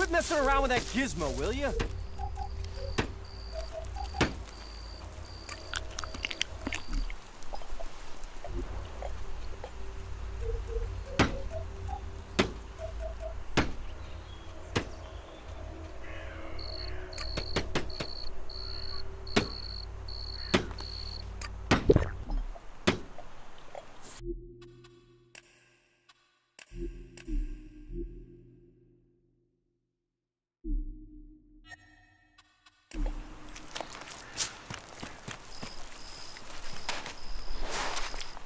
Quit messing around with that gizmo, will you?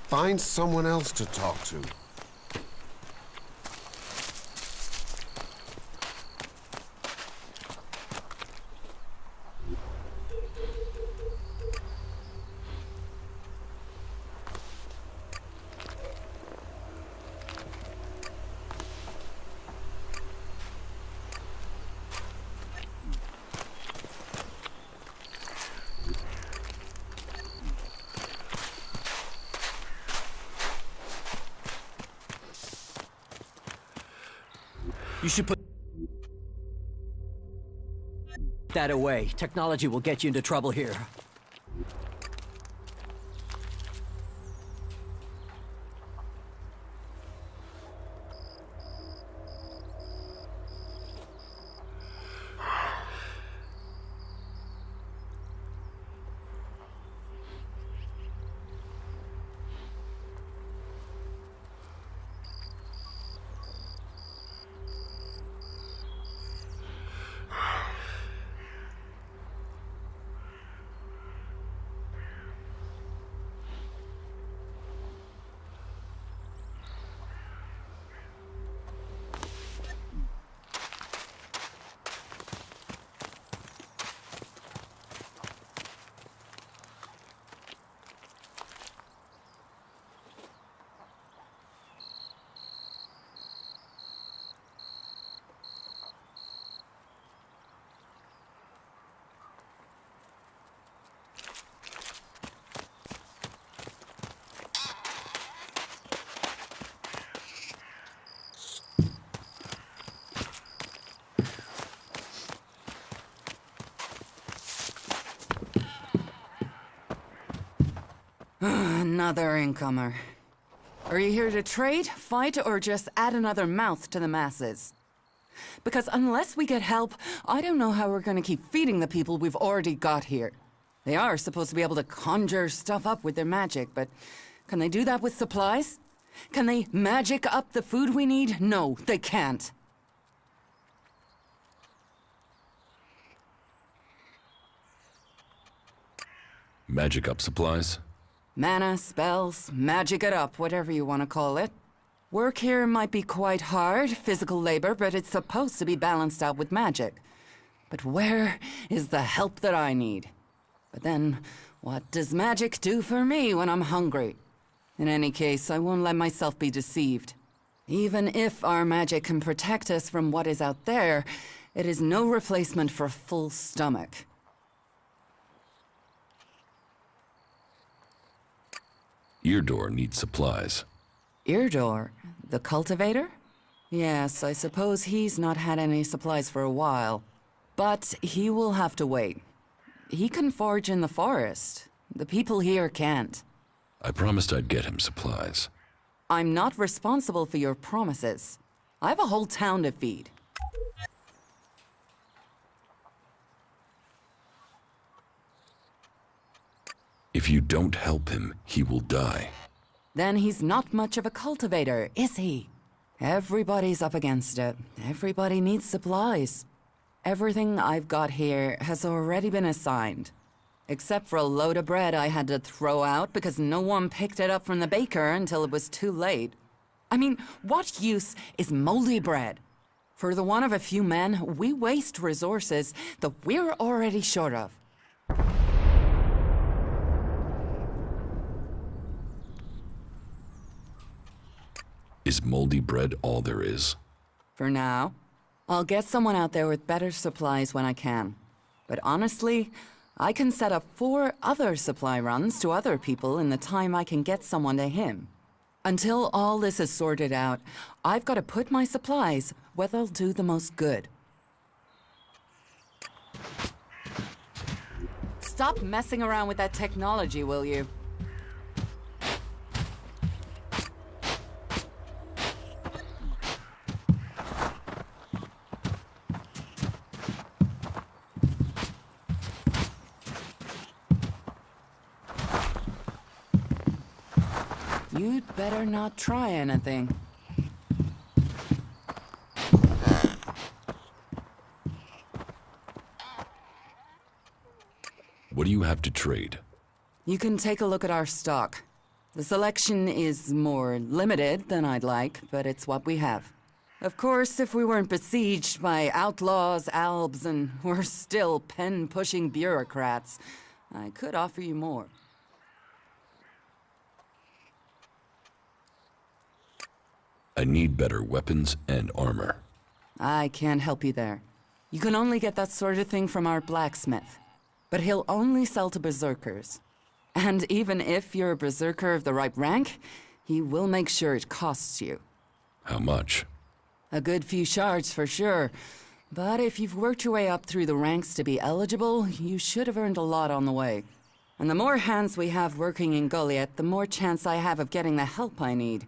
Find someone else to talk to. You should put that away. Technology will get you into trouble here. Another incomer. Are you here to trade, fight, or just add another mouth to the masses? Because unless we get help, I don't know how we're gonna keep feeding the people we've already got here. They are supposed to be able to conjure stuff up with their magic, but can they do that with supplies? Can they magic up the food we need? No, they can't. Magic up supplies? Mana, spells, magic it up, whatever you want to call it. Work here might be quite hard, physical labor, but it's supposed to be balanced out with magic. But where is the help that I need? But then, what does magic do for me when I'm hungry? In any case, I won't let myself be deceived. Even if our magic can protect us from what is out there, it is no replacement for a full stomach. Eardor needs supplies. Eardor? The cultivator? Yes, I suppose he's not had any supplies for a while. But he will have to wait. He can forage in the forest. The people here can't. I promised I'd get him supplies. I'm not responsible for your promises. I have a whole town to feed. If you don't help him, he will die. Then he's not much of a cultivator, is he? Everybody's up against it. Everybody needs supplies. Everything I've got here has already been assigned. Except for a load of bread I had to throw out because no one picked it up from the baker until it was too late. I mean, what use is moldy bread? For the want of a few men, we waste resources that we're already short of. Is moldy bread all there is? For now. I'll get someone out there with better supplies when I can. But honestly, I can set up 4 other supply runs to other people in the time I can get someone to him. Until all this is sorted out, I've got to put my supplies where they'll do the most good. stop messing around with that technology, will you? You'd better not try anything. What do you have to trade? You can take a look at our stock. The selection is more limited than I'd like, but it's what we have. Of course, if we weren't besieged by outlaws, albs, and we're still pen-pushing bureaucrats, I could offer you more. I need better weapons and armor. I can't help you there. You can only get that sort of thing from our blacksmith. But he'll only sell to berserkers. And even if you're a berserker of the right rank, he will make sure it costs you. How much? A good few shards for sure. But if you've worked your way up through the ranks to be eligible, you should have earned a lot on the way. And the more hands we have working in Goliath, the more chance I have of getting the help I need.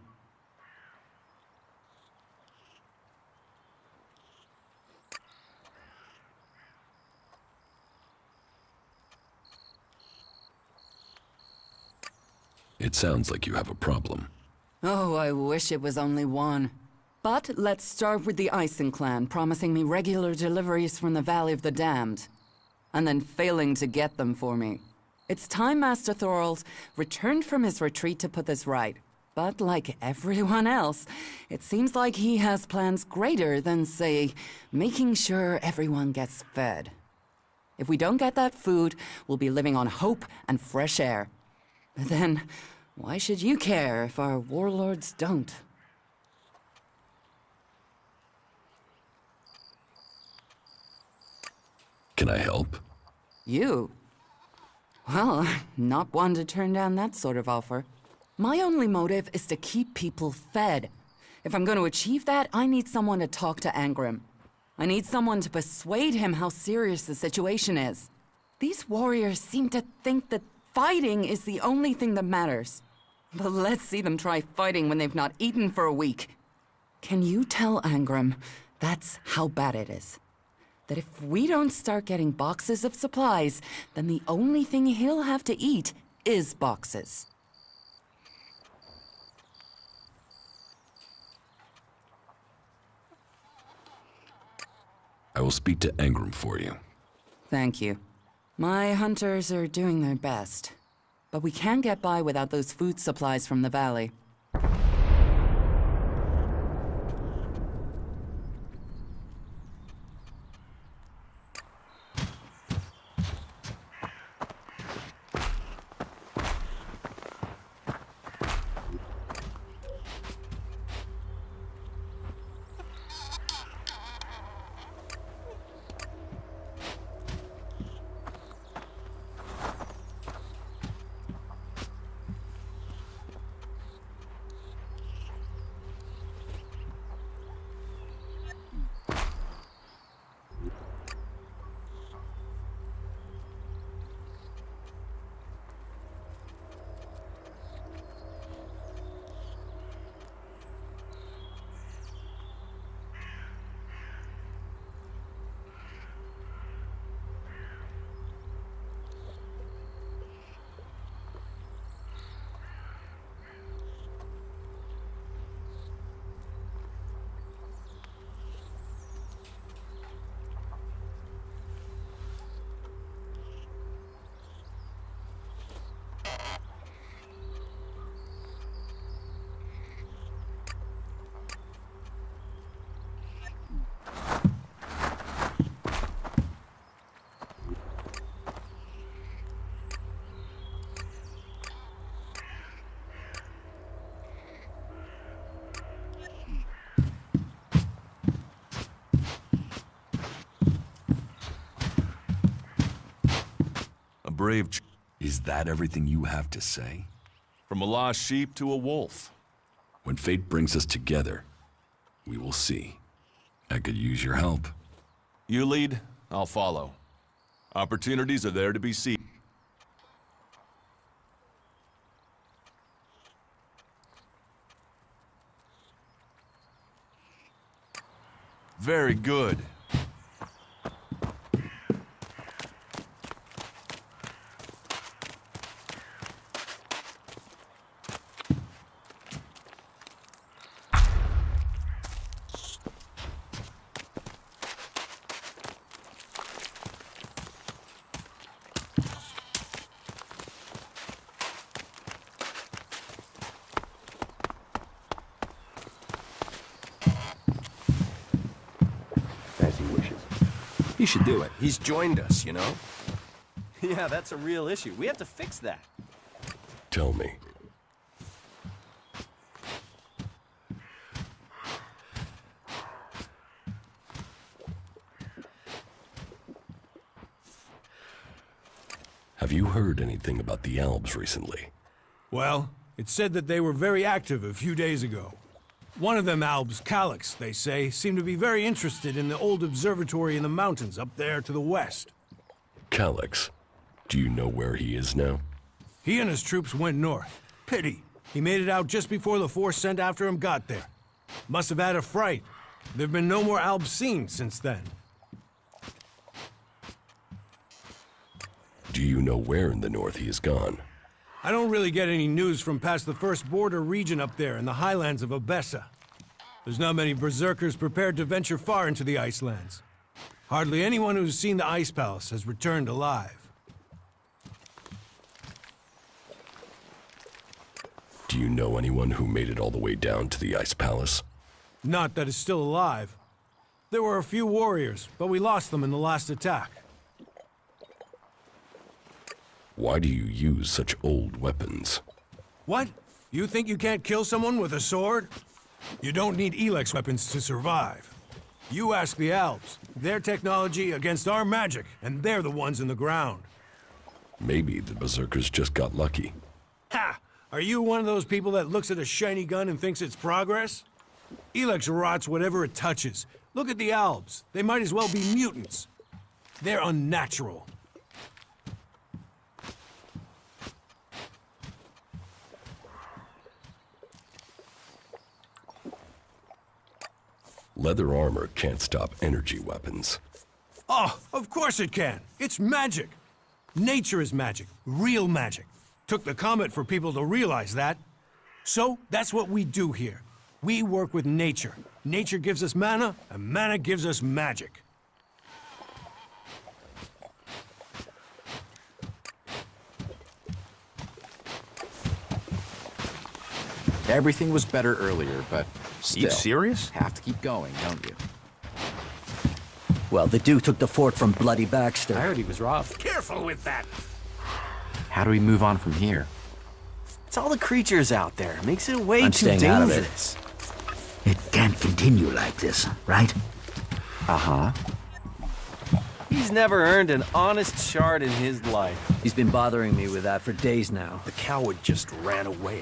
It sounds like you have a problem. Oh, I wish it was only one. But let's start with the Ison clan promising me regular deliveries from the Valley of the Damned, and then failing to get them for me. It's time Master Thorald returned from his retreat to put this right. But like everyone else, it seems like he has plans greater than, say, making sure everyone gets fed. If we don't get that food, we'll be living on hope and fresh air. Then, why should you care if our warlords don't? Can I help? You? Well, not one to turn down that sort of offer. My only motive is to keep people fed. If I'm going to achieve that, I need someone to talk to Angrim. I need someone to persuade him how serious the situation is. These warriors seem to think that fighting is the only thing that matters. But let's see them try fighting when they've not eaten for a week. Can you tell Angrim that's how bad it is? That if we don't start getting boxes of supplies, then the only thing he'll have to eat is boxes. I will speak to Angrim for you. Thank you. My hunters are doing their best. But we can't get by without those food supplies from the valley. Brave Is that everything you have to say? from a lost sheep to a wolf. When fate brings us together, we will see. I could use your help. You lead, I'll follow. Opportunities are there to be seized. Very good. As he wishes. He should do it. He's joined us, you know? Yeah, that's a real issue. We have to fix that. Tell me. Have you heard anything about the Albs recently? Well, it's said that they were very active a few days ago. One of them Albs, Elex, they say, seemed to be very interested in the old observatory in the mountains up there to the west. Elex. Do you know where he is now? He and his troops went north. Pity. He made it out just before the force sent after him got there. Must have had a fright. There've been no more Albs seen since then. Do you know where in the north he has gone? I don't really get any news from past the first border region up there in the highlands of Abessa. There's not many berserkers prepared to venture far into the Icelands. Hardly anyone who's seen the Ice Palace has returned alive. Do you know anyone who made it all the way down to the Ice Palace? Not that is still alive. There were a few warriors, but we lost them in the last attack. Why do you use such old weapons? What? You think you can't kill someone with a sword? You don't need Elex weapons to survive. You ask the Alps. Their technology against our magic, and they're the ones in the ground. Maybe the berserkers just got lucky. Ha! Are you one of those people that looks at a shiny gun and thinks it's progress? Elex rots whatever it touches. Look at the Alps. They might as well be mutants. They're unnatural. Leather armor can't stop energy weapons. Oh, of course it can. It's magic. Nature is magic. Real magic. Took the comet for people to realize that. So, that's what we do here. We work with nature. Nature gives us mana, and mana gives us magic. Everything was better earlier, but still. You serious? Have to keep going, don't you? Well, the Duke took the fort from Bloody Baxter. I heard he was robbed. Careful with that! How do we move on from here? It's all the creatures out there. It makes it way I'm too staying out of it. dangerous. It can't continue like this, right? Uh-huh. He's never earned an honest shard in his life. He's been bothering me with that for days now. The coward just ran away.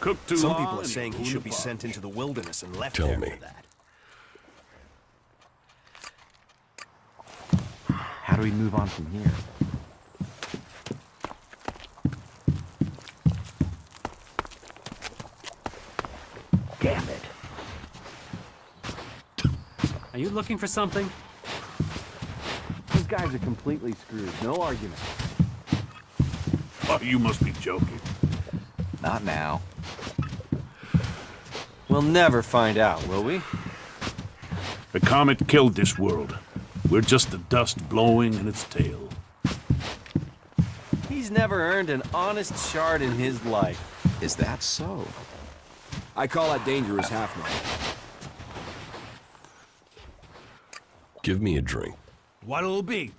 Some people are saying he should be sent into the wilderness and left Tell there me. for that. How do we move on from here? Damn it. Are you looking for something? These guys are completely screwed. No argument. Oh, you must be joking. Not now. We'll never find out, will we? The comet killed this world. We're just the dust blowing in its tail. He's never earned an honest shard in his life. Is that so? I call that dangerous half-man. Give me a drink. What'll it be?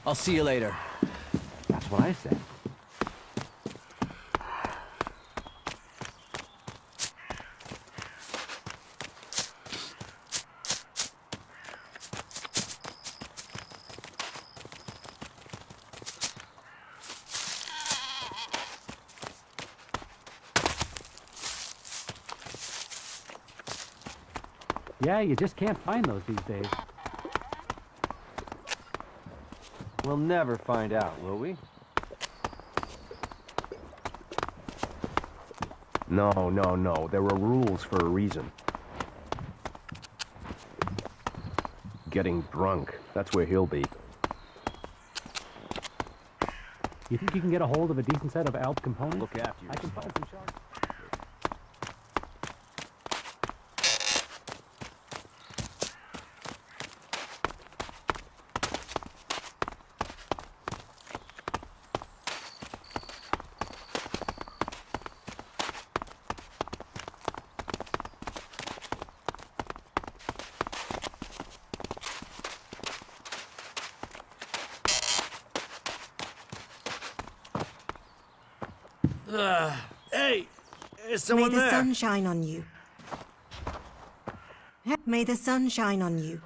I'll see you later. That's what I said. Yeah, you just can't find those these days. We'll never find out, will we? No. There were rules for a reason. Getting drunk. That's where he'll be. You think you can get a hold of a decent set of ALP components? Look after I can yourself. find some shards. Hey! Is May someone the there? sun shine on you. May the sun shine on you.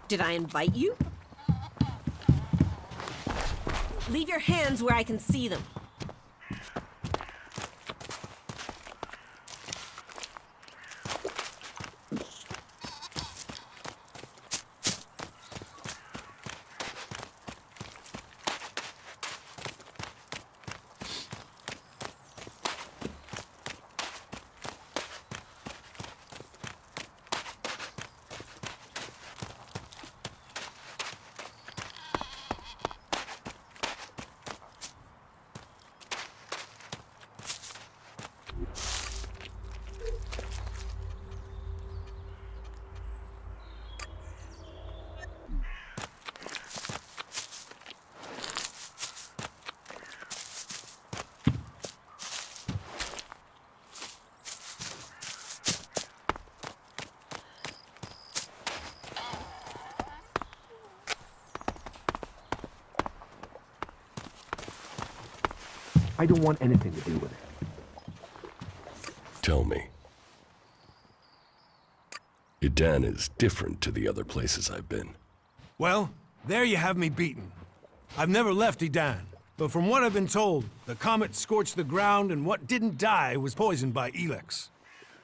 Did I invite you? Leave your hands where I can see them. I don't want anything to do with it. Tell me. Idan is different to the other places I've been. Well, there you have me beaten. I've never left Edan, but from what I've been told, the comet scorched the ground and what didn't die was poisoned by Elex.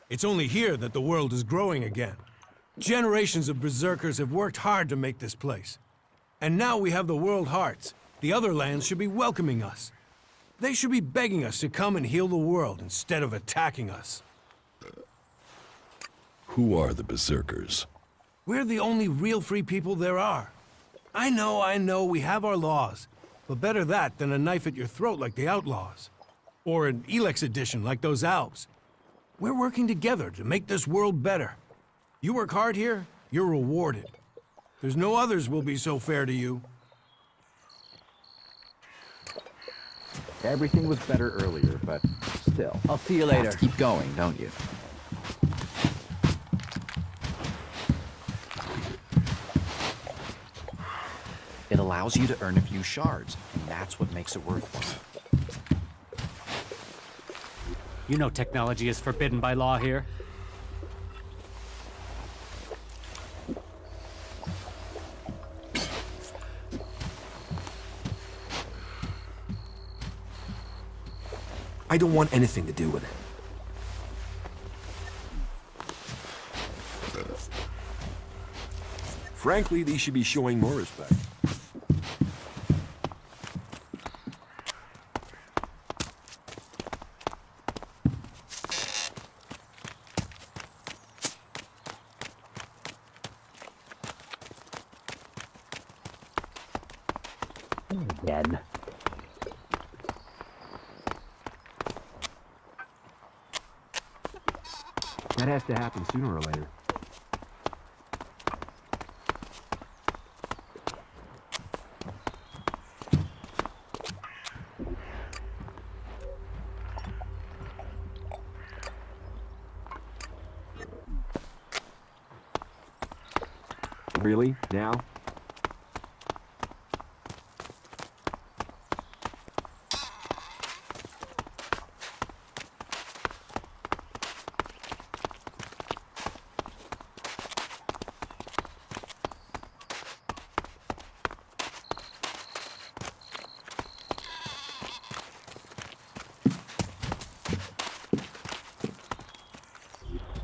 It's only here that the world is growing again. Generations of berserkers have worked hard to make this place. And now we have the World Hearts. The other lands should be welcoming us. They should be begging us to come and heal the world instead of attacking us. Who are the berserkers? We're the only real free people there are. I know, we have our laws. But better that than a knife at your throat like the outlaws. Or an Elex edition like those Alps. We're working together to make this world better. You work hard here, you're rewarded. There's no others will be so fair to you. Everything was better earlier, but still. I'll see you later. Have to keep going, don't you? It allows you to earn a few shards, and that's what makes it worthwhile. You know technology is forbidden by law here. I don't want anything to do with it. Frankly, they should be showing more respect. Again. That has to happen sooner or later. Really? Now?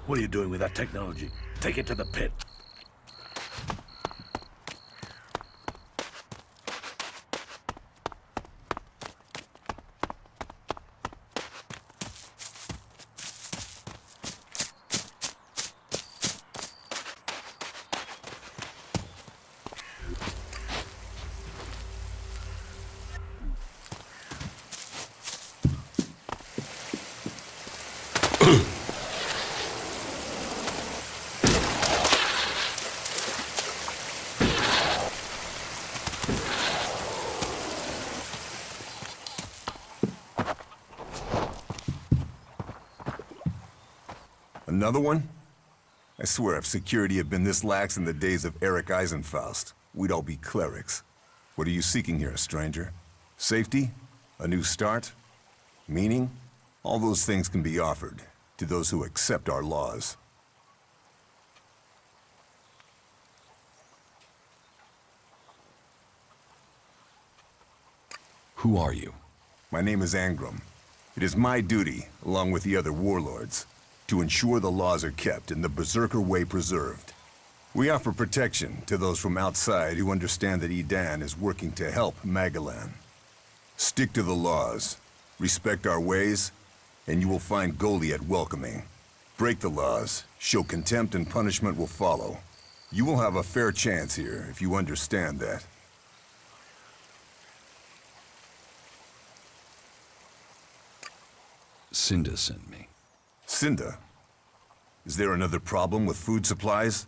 What are you doing with that technology? Take it to the pit. Another one? I swear if security had been this lax in the days of Eric Eisenfaust, we'd all be clerics. What are you seeking here, stranger? Safety? A new start? Meaning? All those things can be offered to those who accept our laws. Who are you? My name is Angram. It is my duty, along with the other warlords, to ensure the laws are kept and the Berserker way preserved. We offer protection to those from outside who understand that Edan is working to help Magalan. Stick to the laws, respect our ways, and you will find Goliath welcoming. Break the laws, show contempt, and punishment will follow. You will have a fair chance here if you understand that. Cinda sent me. Cinda? Is there another problem with food supplies?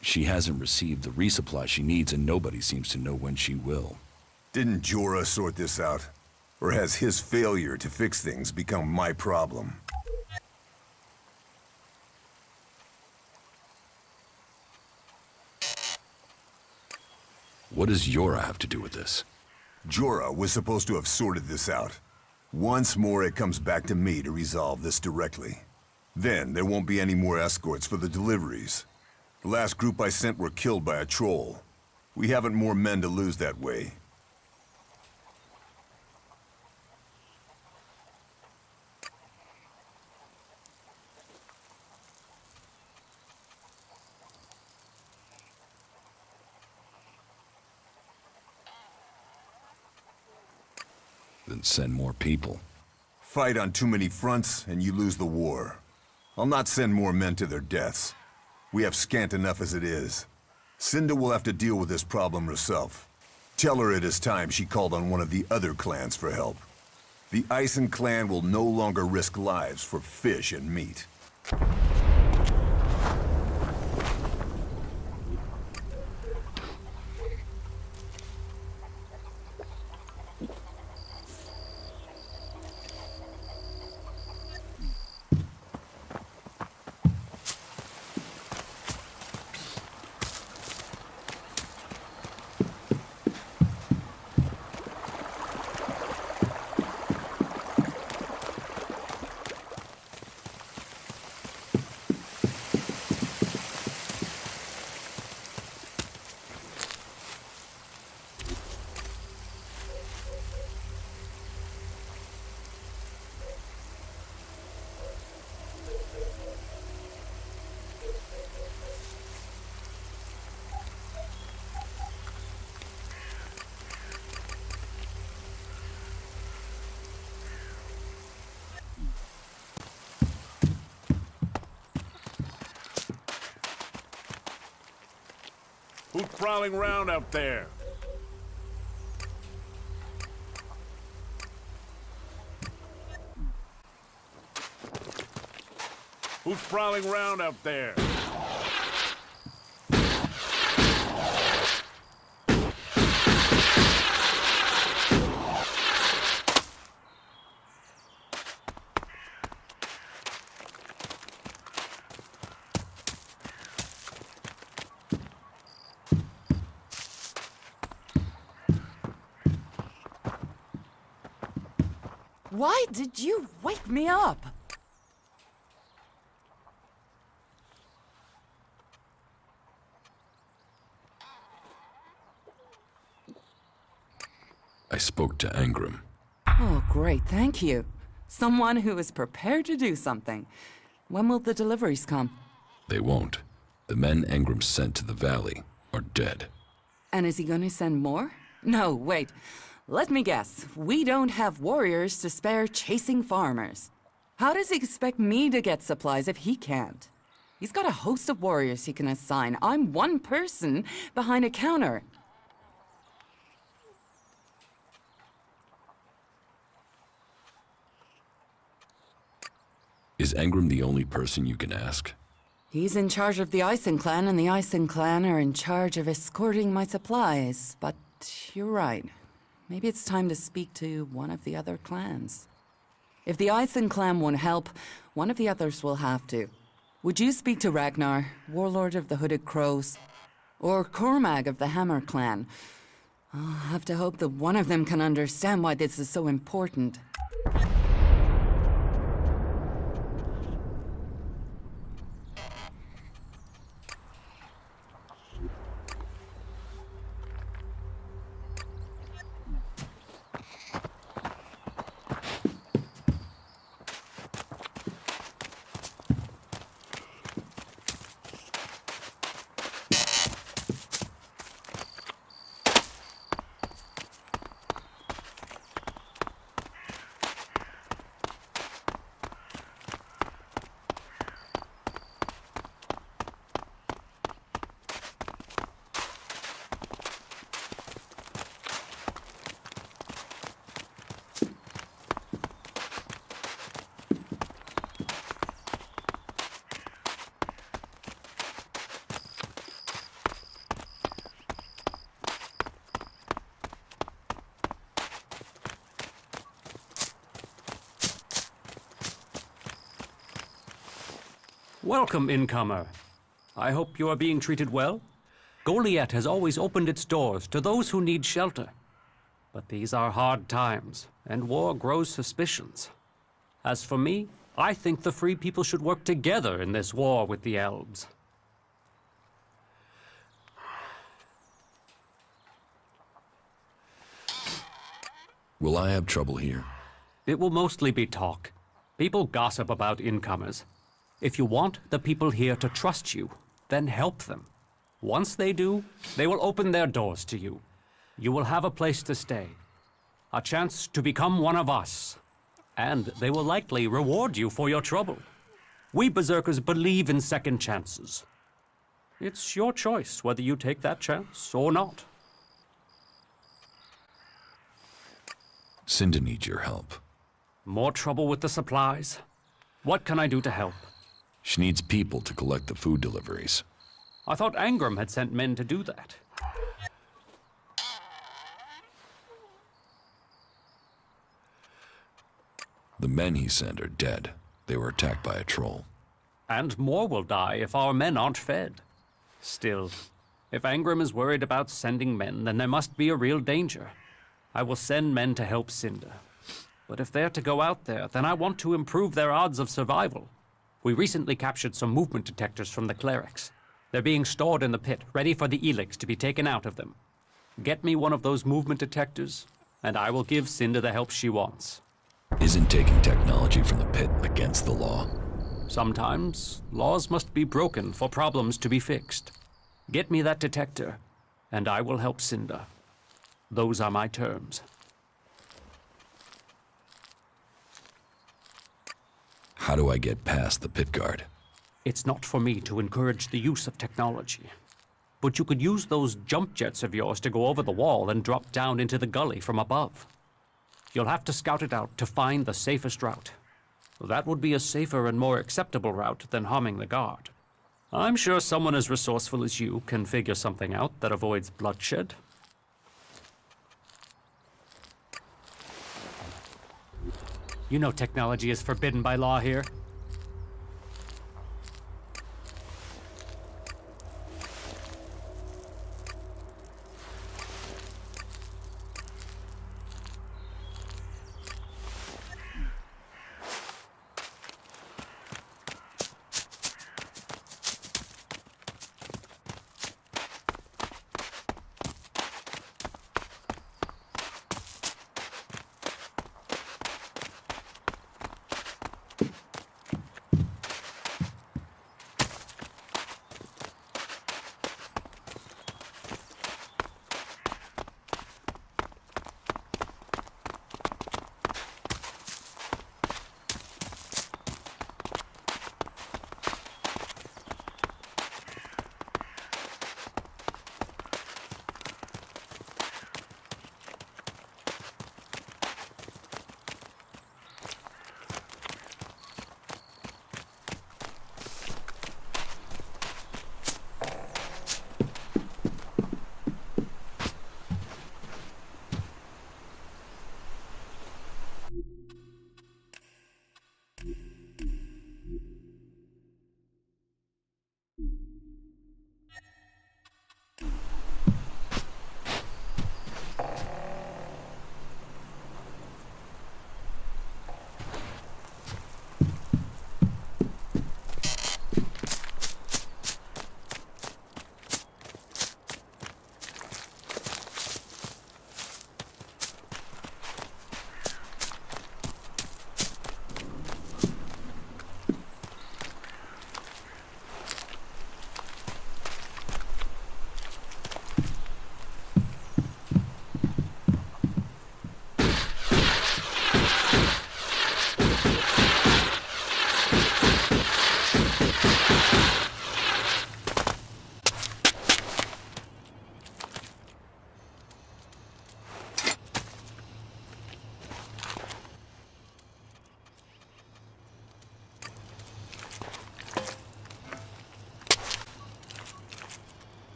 She hasn't received the resupply she needs, and nobody seems to know when she will. Didn't Jorah sort this out? Or has his failure to fix things become my problem? What does Jorah have to do with this? Jorah was supposed to have sorted this out. Once more, it comes back to me to resolve this directly. Then, there won't be any more escorts for the deliveries. The last group I sent were killed by a troll. We haven't more men to lose that way. Then send more people. Fight on too many fronts, and you lose the war. I'll not send more men to their deaths. We have scant enough as it is. Cinda will have to deal with this problem herself. Tell her it is time she called on one of the other clans for help. The Ison clan will no longer risk lives for fish and meat. prowling around out there? Who's prowling around out there? Why did you wake me up? I spoke to Angram. Oh, great, thank you. Someone who is prepared to do something. When will the deliveries come? They won't. The men Angram sent to the valley are dead. And is he going to send more? No, wait. Let me guess. We don't have warriors to spare chasing farmers. How does he expect me to get supplies if he can't? He's got a host of warriors he can assign. I'm one person behind a counter. Is Angram the only person you can ask? He's in charge of the Ison clan, and the Ison clan are in charge of escorting my supplies. But you're right. Maybe it's time to speak to one of the other clans. If the Ison clan won't help, one of the others will have to. Would you speak to Ragnar, warlord of the Hooded Crows? Or Cormag of the Hammer clan? I'll have to hope that one of them can understand why this is so important. Welcome, incomer. I hope you are being treated well. Goliath has always opened its doors to those who need shelter. But these are hard times, and war grows suspicions. As for me, I think the free people should work together in this war with the elves. Will I have trouble here? It will mostly be talk. People gossip about incomers. If you want the people here to trust you, then help them. Once they do, they will open their doors to you. You will have a place to stay, a chance to become one of us, and they will likely reward you for your trouble. We Berserkers believe in second chances. It's your choice whether you take that chance or not. Cinda needs your help. More trouble with the supplies? What can I do to help? She needs people to collect the food deliveries. I thought Angram had sent men to do that. The men he sent are dead. They were attacked by a troll. And more will die if our men aren't fed. Still, if Angram is worried about sending men, then there must be a real danger. I will send men to help Cinda. But if they're to go out there, then I want to improve their odds of survival. We recently captured some movement detectors from the clerics. They're being stored in the pit, ready for the Elex to be taken out of them. Get me one of those movement detectors, and I will give Cinda the help she wants. Isn't taking technology from the pit against the law? Sometimes, laws must be broken for problems to be fixed. Get me that detector, and I will help Cinda. Those are my terms. How do I get past the pit guard? It's not for me to encourage the use of technology. but you could use those jump jets of yours to go over the wall and drop down into the gully from above. You'll have to scout it out to find the safest route. That would be a safer and more acceptable route than harming the guard. I'm sure someone as resourceful as you can figure something out that avoids bloodshed. You know technology is forbidden by law here.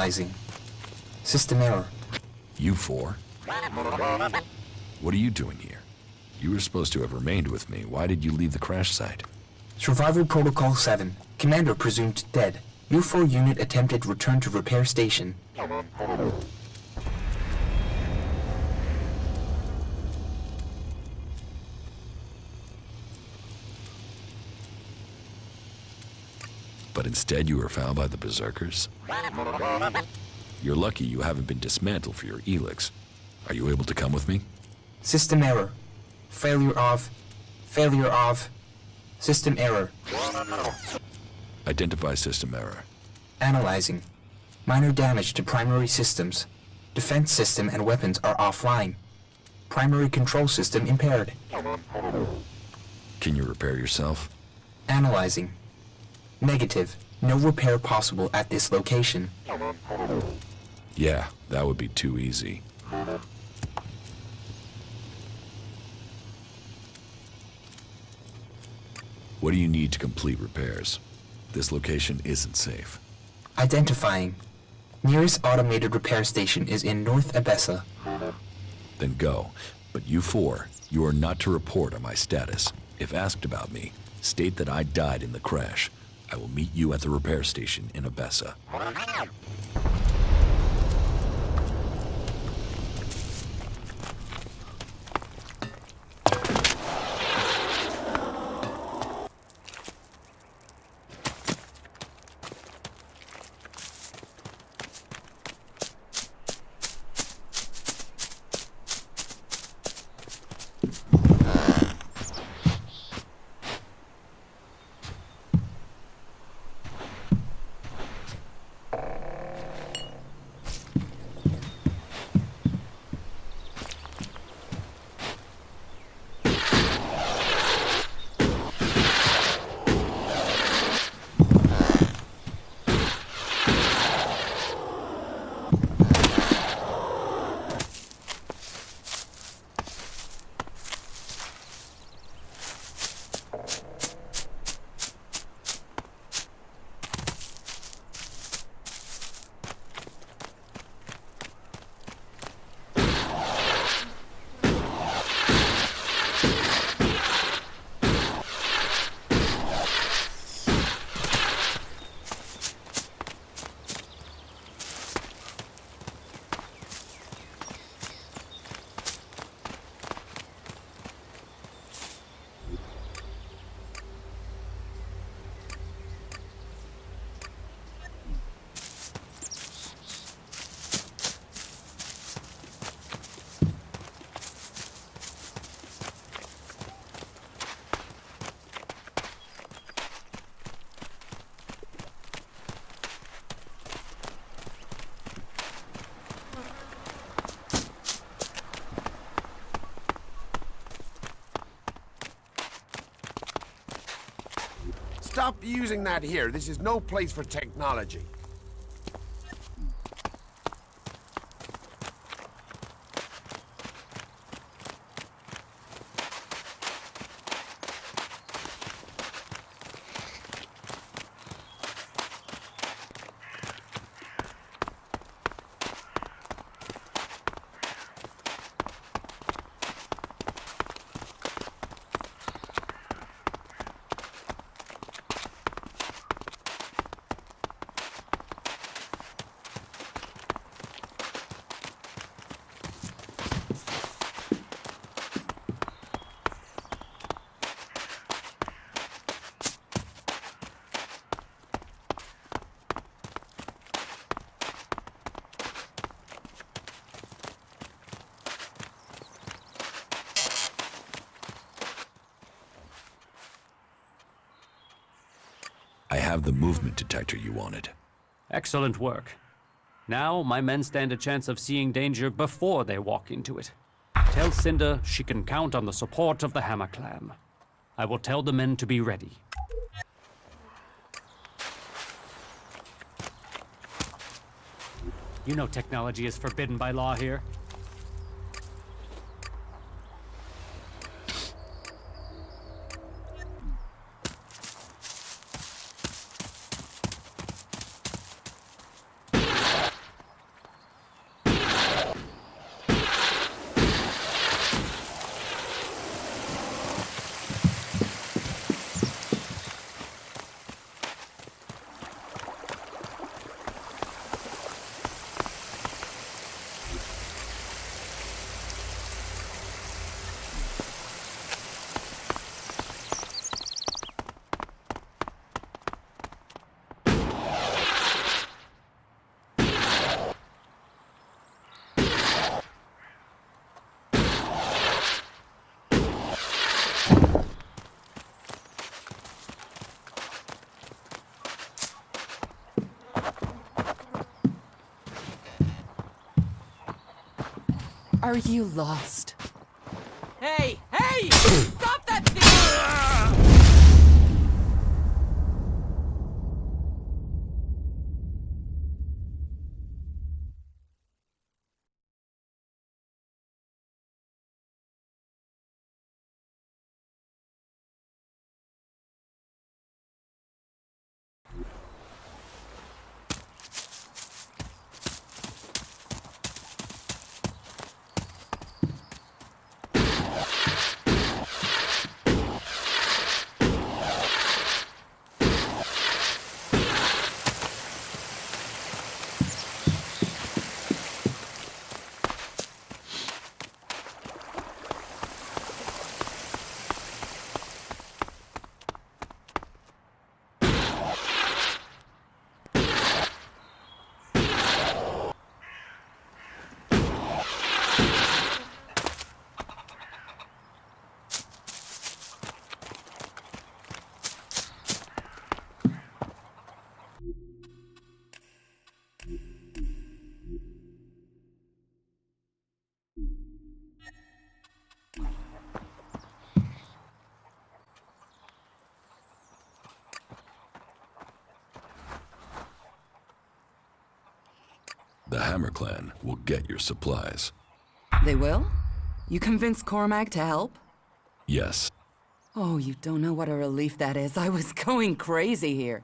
Analyzing. System error. You four? What are you doing here? You were supposed to have remained with me. Why did you leave the crash site? Survival Protocol 7. Commander presumed dead. U4 unit attempted return to repair station. But instead you were found by the Berserkers? You're lucky you haven't been dismantled for your Elex. Are you able to come with me? System error. Failure of... System error. Identify system error. Analyzing. Minor damage to primary systems. Defense system and weapons are offline. Primary control system impaired. Can you repair yourself? Analyzing. Negative. No repair possible at this location. Yeah, that would be too easy. What do you need to complete repairs? This location isn't safe. Identifying. Nearest automated repair station is in North Abessa. Then go. But you four, you are not to report on my status. If asked about me, state that I died in the crash. I will meet you at the repair station in Abessa. Stop using that here. This is no place for technology. I have the movement detector you wanted. Excellent work. Now, my men stand a chance of seeing danger before they walk into it. Tell Cinder she can count on the support of the Hammer Clan. I will tell the men to be ready. You know technology is forbidden by law here. Are you lost? Hey! Hey! Stop that thing! The Hammer Clan will get your supplies. They will? You convinced Cormac to help? Yes. Oh, you don't know what a relief that is. I was going crazy here.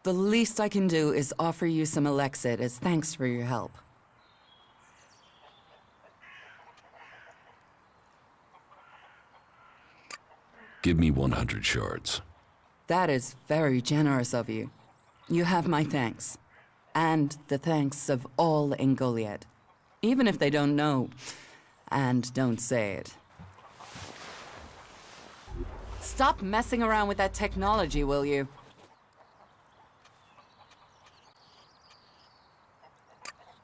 The least I can do is offer you some Elexit as thanks for your help. Give me 100 shards. That is very generous of you. You have my thanks. And the thanks of all in Goliad. Even if they don't know, and don't say it. Stop messing around with that technology, will you?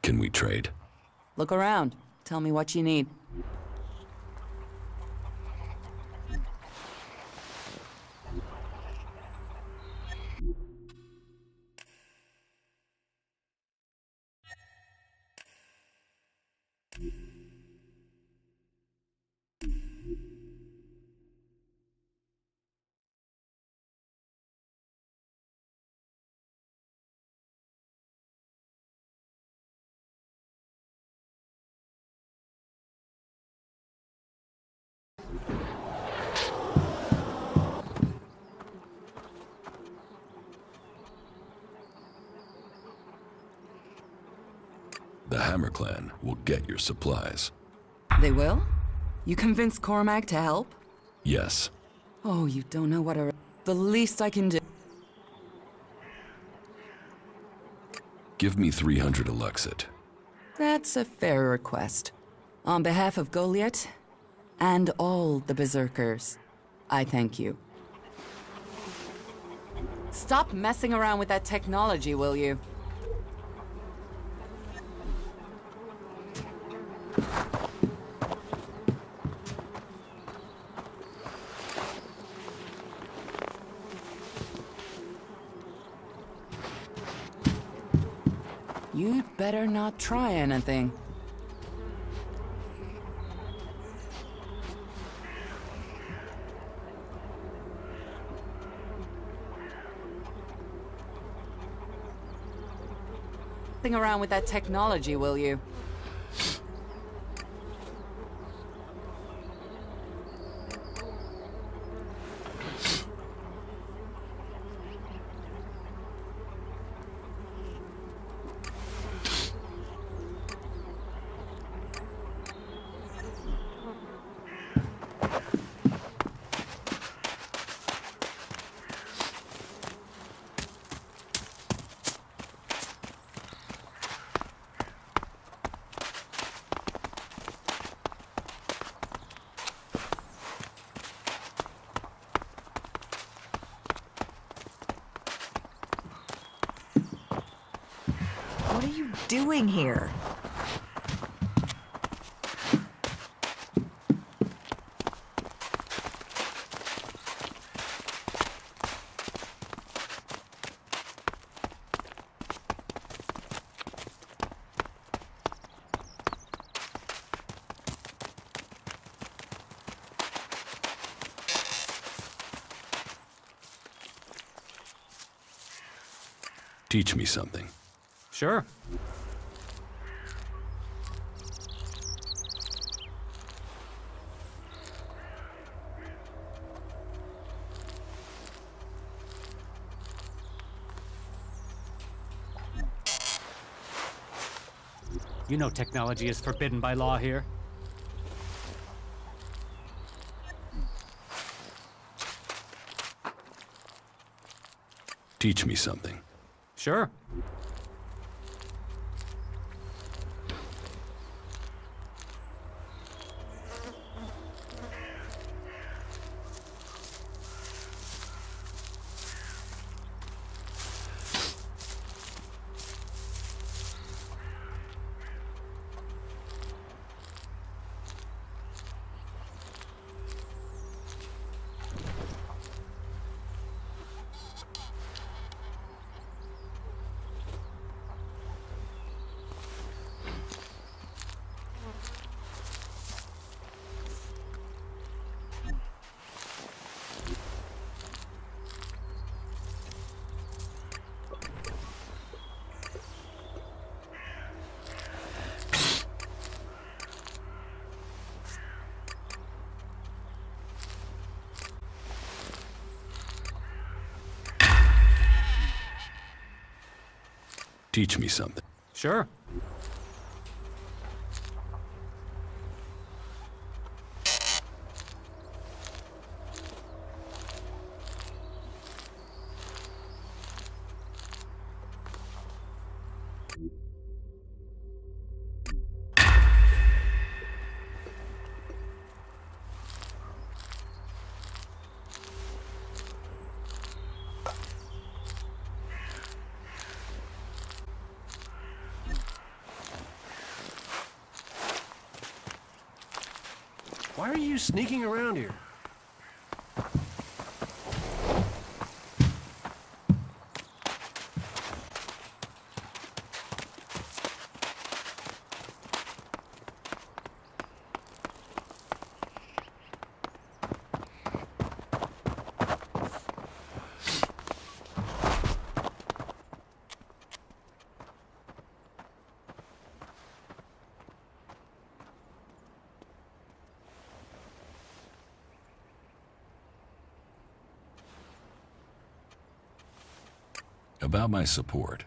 Can we trade? Look around. Tell me what you need. the Hammer Clan will get your supplies. They will? You convinced Cormac to help? Yes. Oh, you don't know what a... The least I can do... Give me 300 Alexit. That's a fair request. On behalf of Goliath and all the Berserkers, I thank you. Stop messing around with that technology, will you? You'd better not try anything. Around with that technology, will you? What are you doing here? Teach me something. Sure. You know technology is forbidden by law here. Teach me something. Sure. Teach me something. Sure. Why are you sneaking around here? About my support.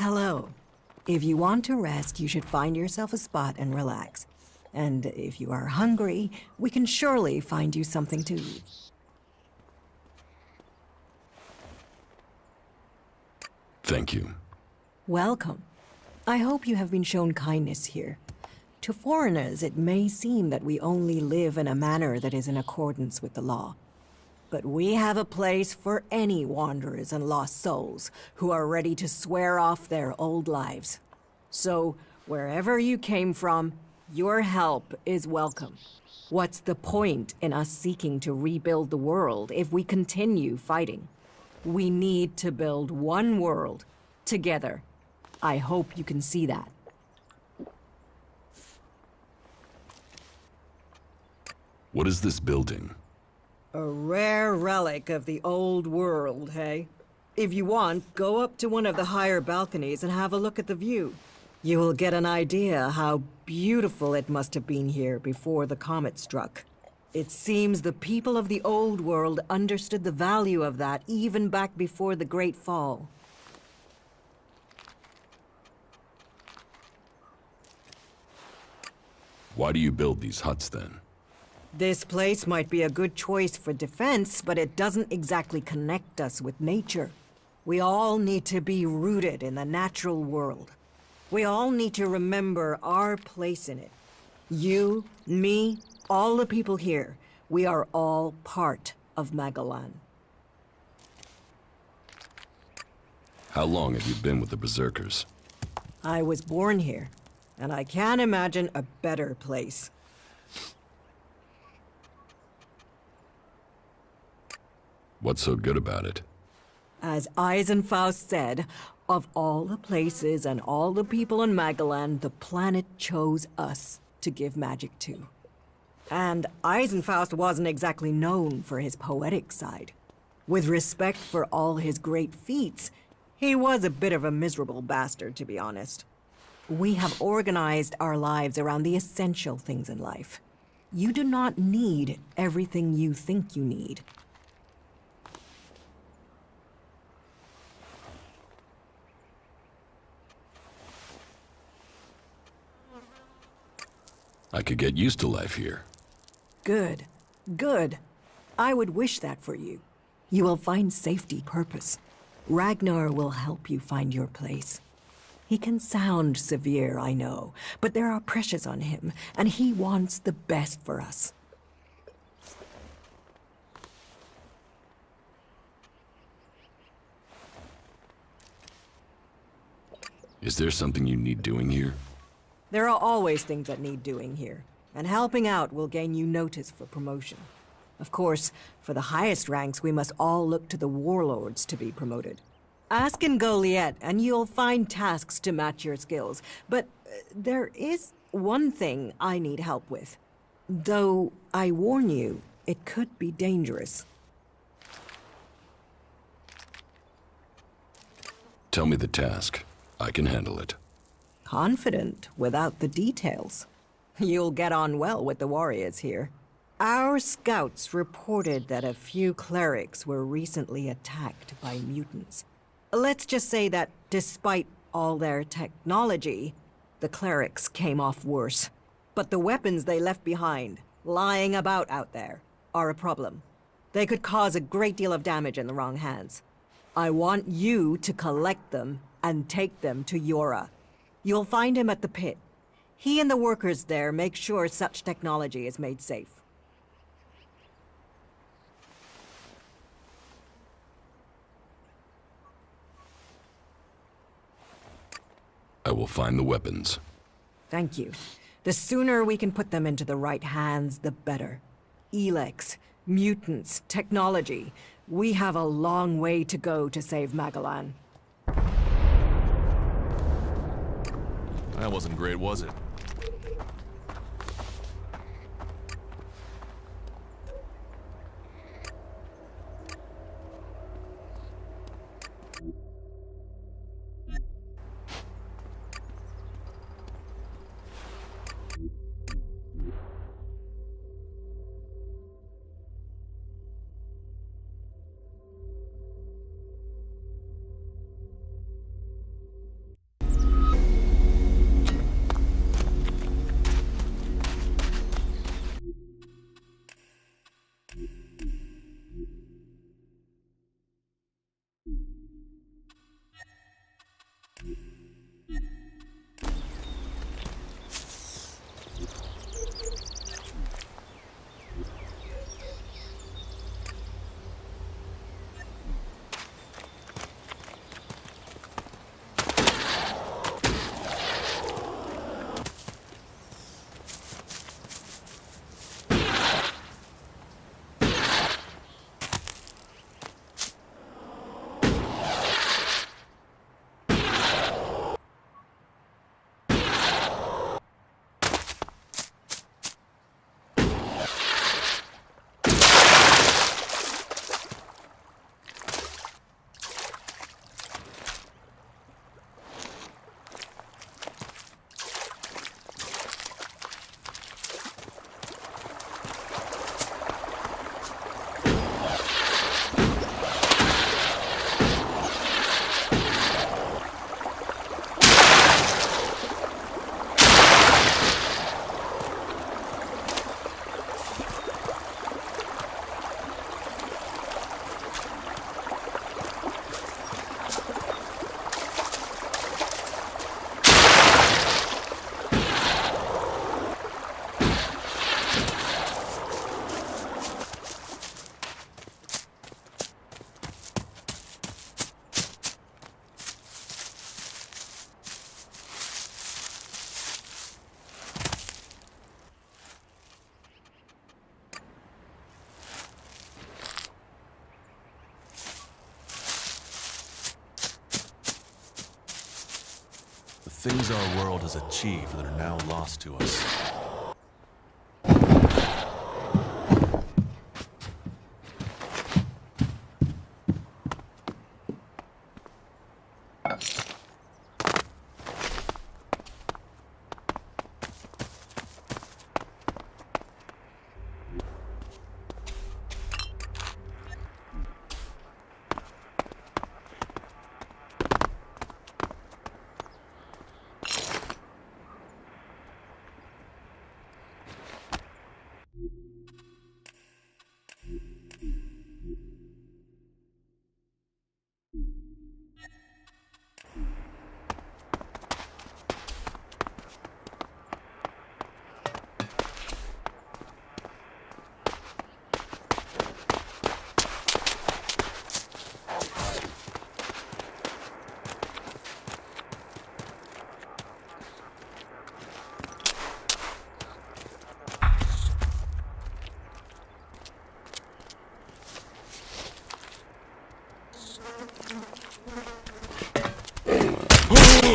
Hello. If you want to rest, you should find yourself a spot and relax. And if you are hungry, we can surely find you something to eat. Thank you. Welcome. I hope you have been shown kindness here. To foreigners, it may seem that we only live in a manner that is in accordance with the law. But we have a place for any wanderers and lost souls who are ready to swear off their old lives. So, wherever you came from, your help is welcome. What's the point in us seeking to rebuild the world if we continue fighting? We need to build one world, together. I hope you can see that. What is this building? A rare relic of the old world, hey? If you want, go up to one of the higher balconies and have a look at the view. You will get an idea how beautiful it must have been here before the comet struck. It seems the people of the old world understood the value of that even back before the Great Fall. Why do you build these huts then? This place might be a good choice for defense, but it doesn't exactly connect us with nature. We all need to be rooted in the natural world. We all need to remember our place in it. You, me, all the people here, we are all part of Magalan. How long have you been with the Berserkers? I was born here, and I can't imagine a better place. What's so good about it? As Eisenfaust said, of all the places and all the people in Magalan, the planet chose us to give magic to. And Eisenfaust wasn't exactly known for his poetic side. With respect for all his great feats, he was a bit of a miserable bastard, to be honest. We have organized our lives around the essential things in life. You do not need everything you think you need. I could get used to life here. Good. Good. I would wish that for you. You will find safety purpose. Ragnar will help you find your place. He can sound severe, I know, but there are pressures on him, and he wants the best for us. Is there something you need doing here? There are always things that need doing here, and helping out will gain you notice for promotion. Of course, for the highest ranks, we must all look to the warlords to be promoted. Ask in Goliath, and you'll find tasks to match your skills. But there is one thing I need help with. Though, I warn you, it could be dangerous. Tell me the task. I can handle it. Confident without the details. You'll get on well with the warriors here. Our scouts reported that a few clerics were recently attacked by mutants. Let's just say that despite all their technology, the clerics came off worse. But the weapons they left behind, lying about out there, are a problem. They could cause a great deal of damage in the wrong hands. I want you to collect them and take them to Yora. You'll find him at the pit. He and the workers there make sure such technology is made safe. I will find the weapons. Thank you. The sooner we can put them into the right hands, the better. Elex, mutants, technology. We have a long way to go to save Magalan. That wasn't great, was it? things our world has achieved that are now lost to us.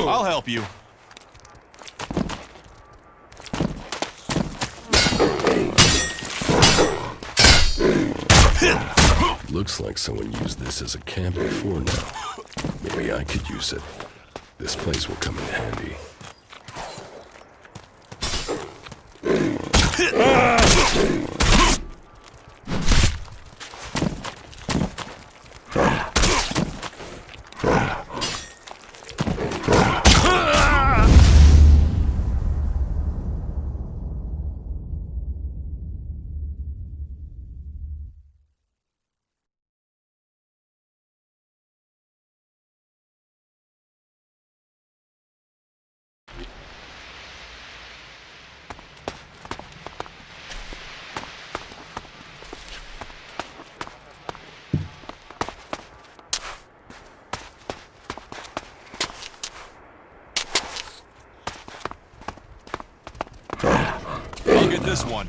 I'll help you. Looks like someone used this as a camp before now. Maybe I could use it. This place will come in handy. I'll get this one.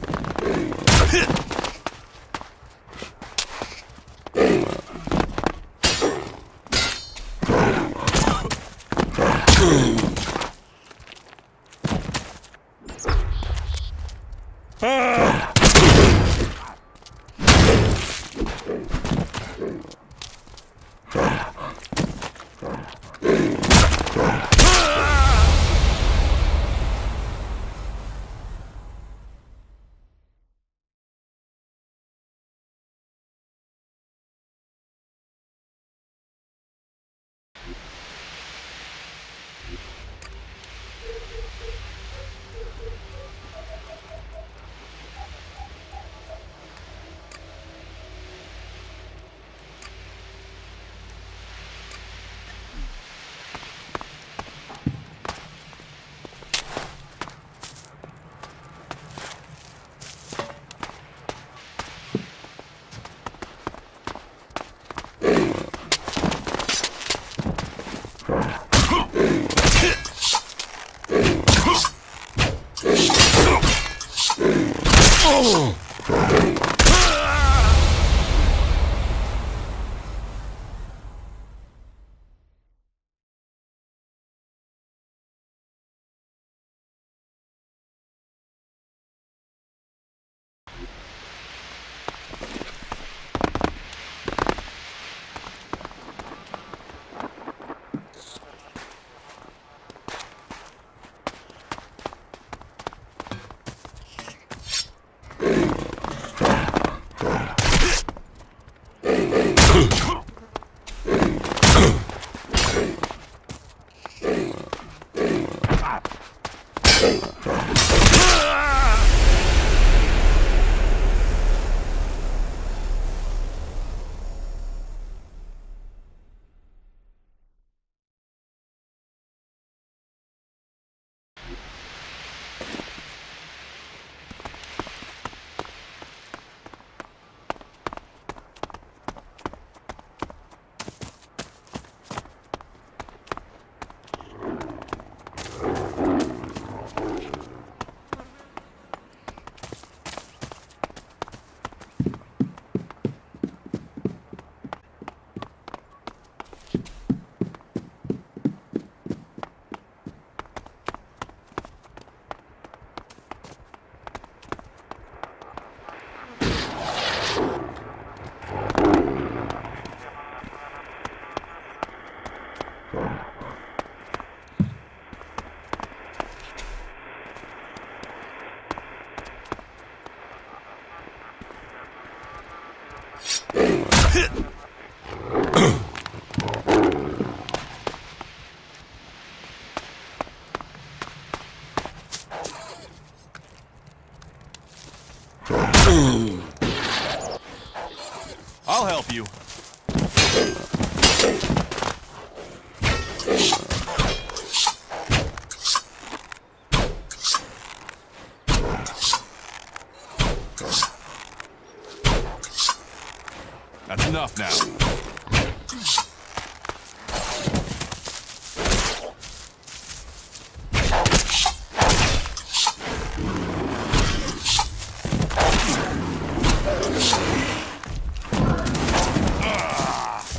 enough now.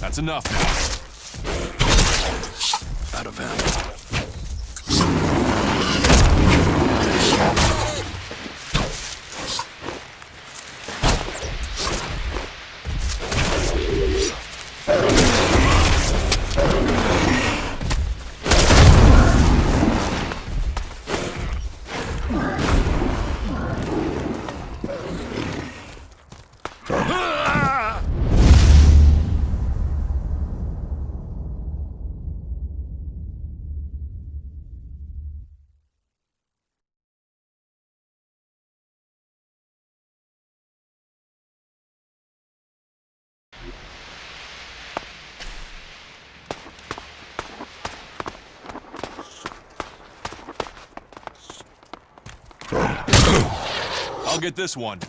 That's enough now. Out of ammo. I'll get this one.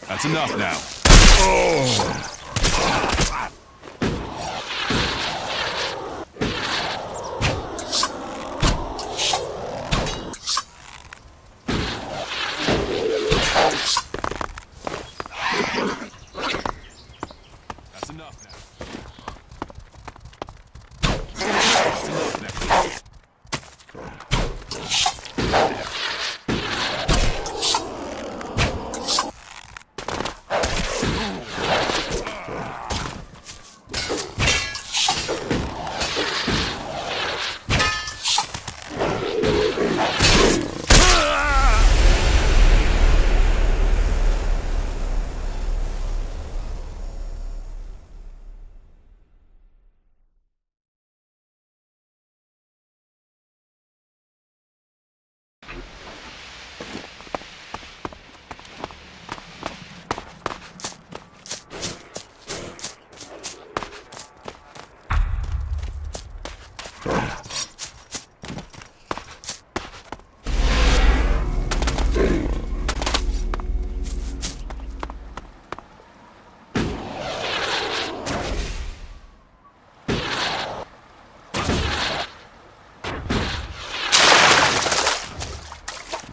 That's enough now. Oh.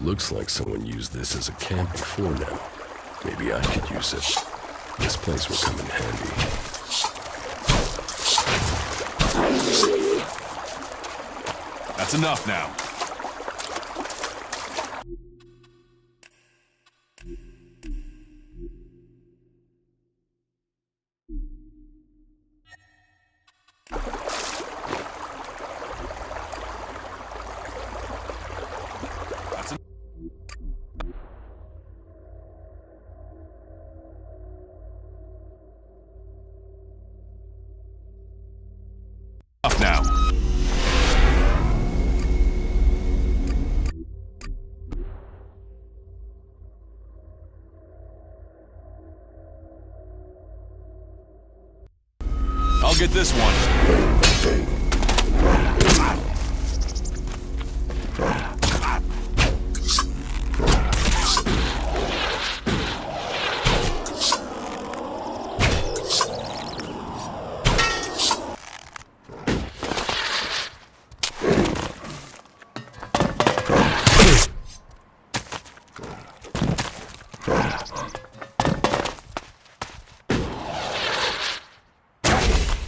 Looks like someone used this as a camp before now. Maybe I could use it. This place will come in handy. That's enough now. Now. I'll get this one.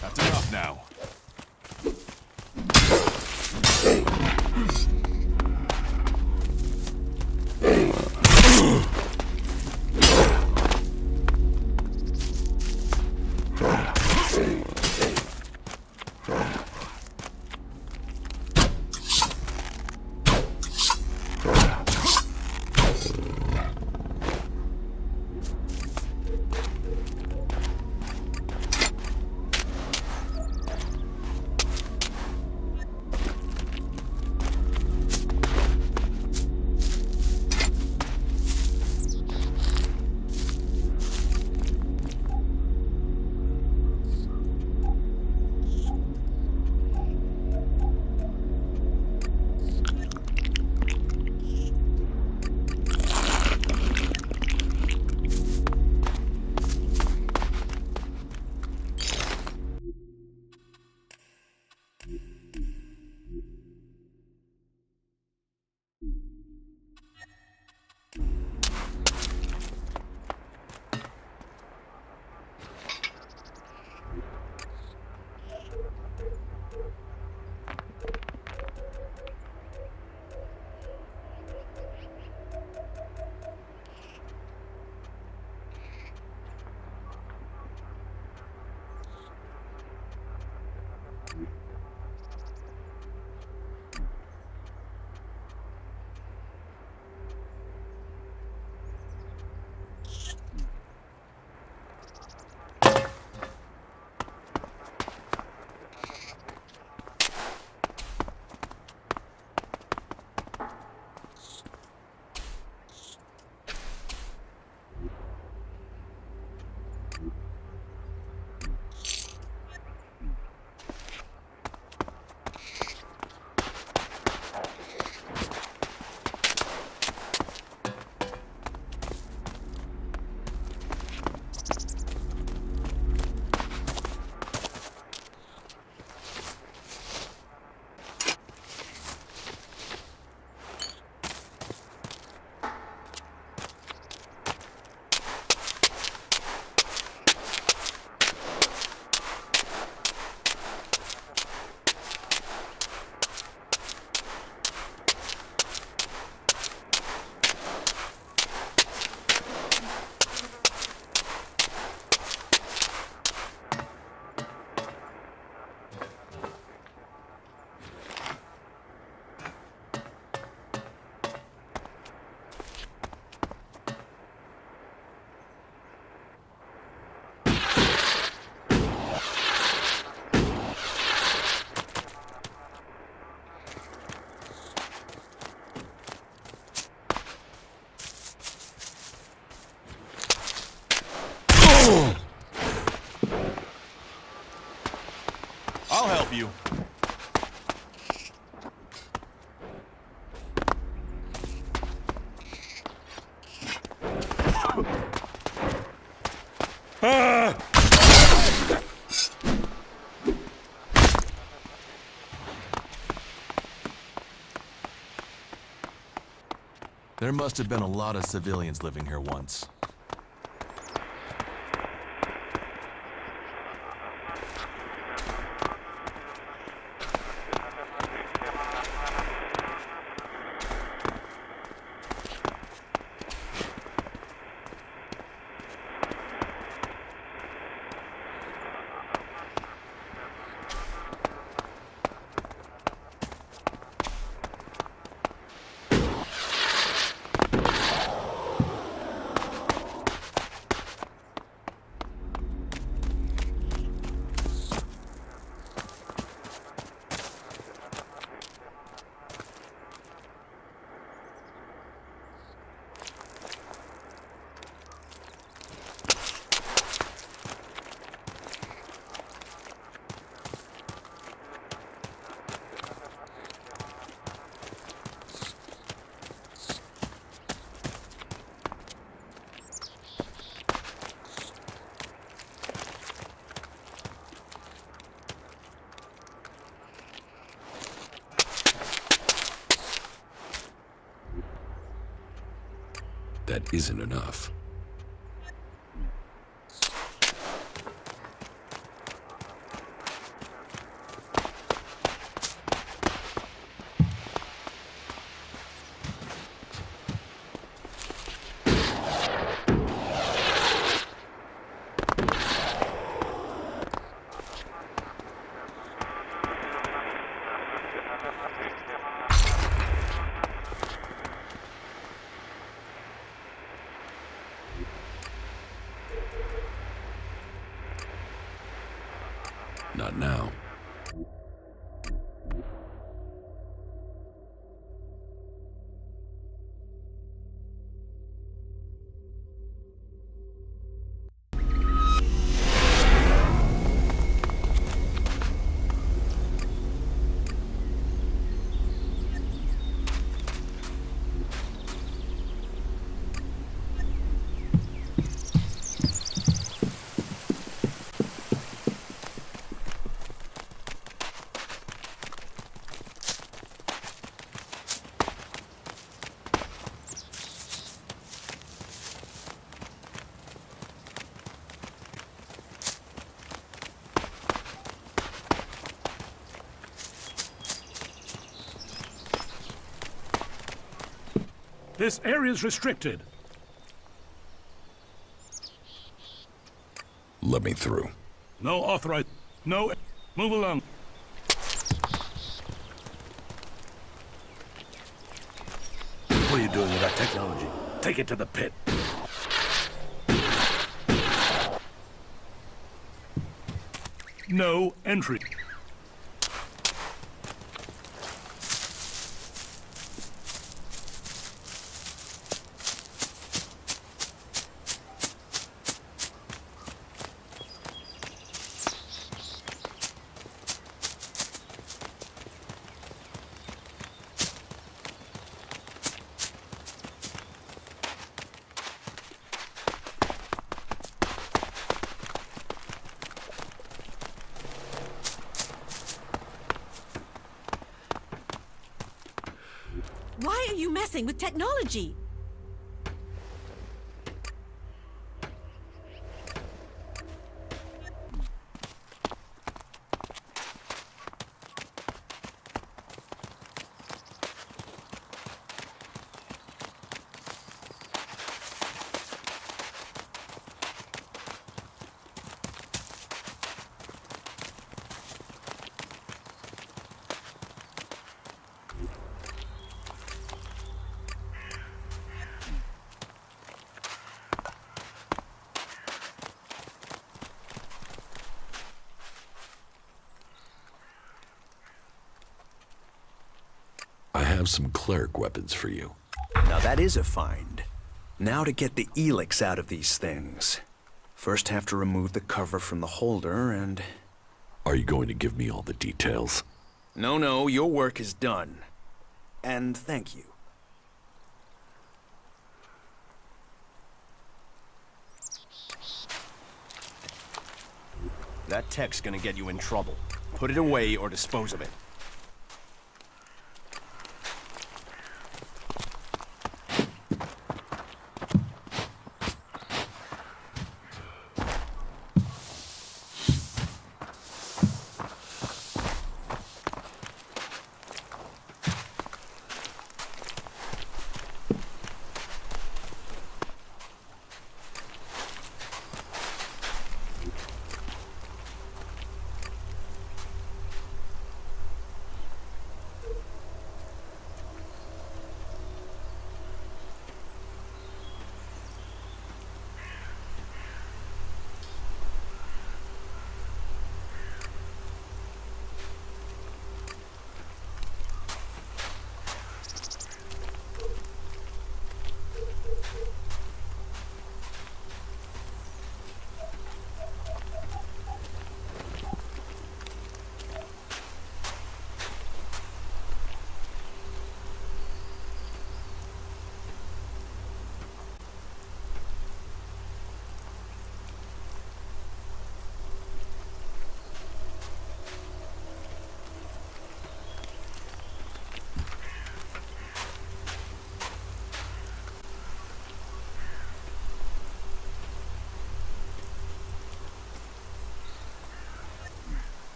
That's enough now. There must have been a lot of civilians living here once. That isn't enough. Not now. This area's restricted. Let me through. No authorized. No. Move along. What are you doing with that technology? Take it to the pit. No entry. Why are you messing with technology? I have some cleric weapons for you. Now that is a find. Now to get the Elex out of these things. First have to remove the cover from the holder and... Are you going to give me all the details? No, your work is done. And thank you. That tech's gonna get you in trouble. Put it away or dispose of it.